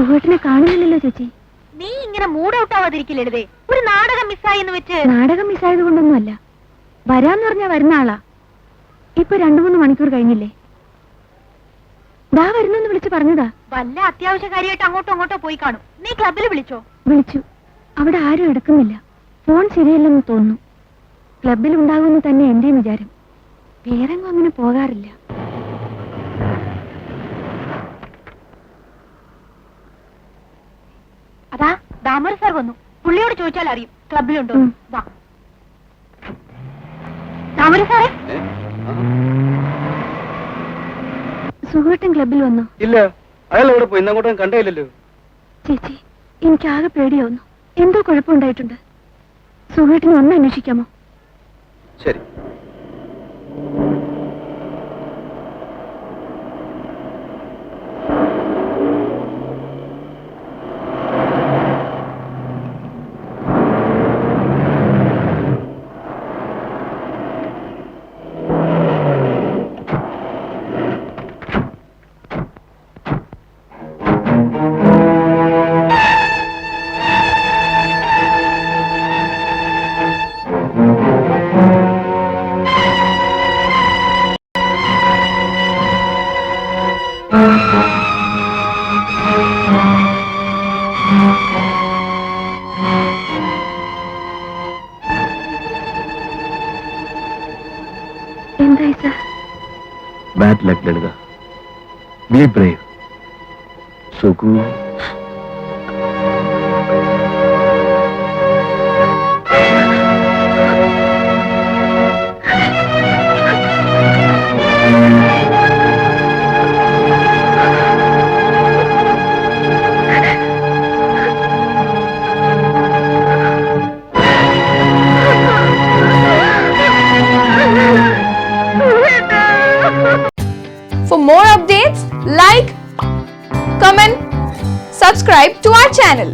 സുഖേട്ടനെ കാണുന്നില്ലല്ലോ ചേച്ചി. നീ ഇങ്ങനെ മൂഡ് ഔട്ട് ആവാതിരിക്കില്ലേ? ഒരു നാടകം മിസ്സായി എന്ന് വെച്ച്. നാടകം മിസ്സായത് കൊണ്ടൊന്നുമല്ല, വരാന്ന് പറഞ്ഞാ വരുന്ന ആളാ. ഇപ്പൊ 2-3 മണിക്കൂർ കഴിഞ്ഞില്ലേ? ദാ വരുന്നെന്ന് വിളിച്ചു പറഞ്ഞതാ. വല്ല അത്യാവശ്യ കാര്യമായിട്ട് അങ്ങോട്ടോ പോയി കാണും. നീ ക്ലബിൽ വിളിച്ചോ? വിളിച്ചു. അവിടെ ആരും എടുക്കുന്നില്ല. ഫോൺ ശരിയല്ലെന്ന് തോന്നുന്നു. ക്ലബിൽ ഉണ്ടാകുമെന്ന് തന്നെ എന്റെയും വിചാരം. വേറെങ്ങും അങ്ങനെ പോകാറില്ല. അതാ ദാമോദർ സാർ വന്നു. പുള്ളിയോട് ചോദിച്ചാൽ അറിയും ക്ലബിലുണ്ടോ. ദാമോദർ സാറേ, സുഖേട്ടൻ ക്ലബിൽ വന്നോ? ഇല്ല, അയാൾ എവിടെ പോയി? ഇന്നങ്ങോട്ടും കണ്ടേയില്ലല്ലോ. ചേച്ചി, എനിക്കാകെ പേടിയാവുന്നു. എന്തോ കുഴപ്പമുണ്ടായിട്ടുണ്ട്. സുഖേട്ടനെ ഒന്ന് അന്വേഷിക്കാമോ? ശരി. എന്തായി sir? Bad luck Lalitha. Be brave. Sukhu. For more updates, like, comment, subscribe to our channel.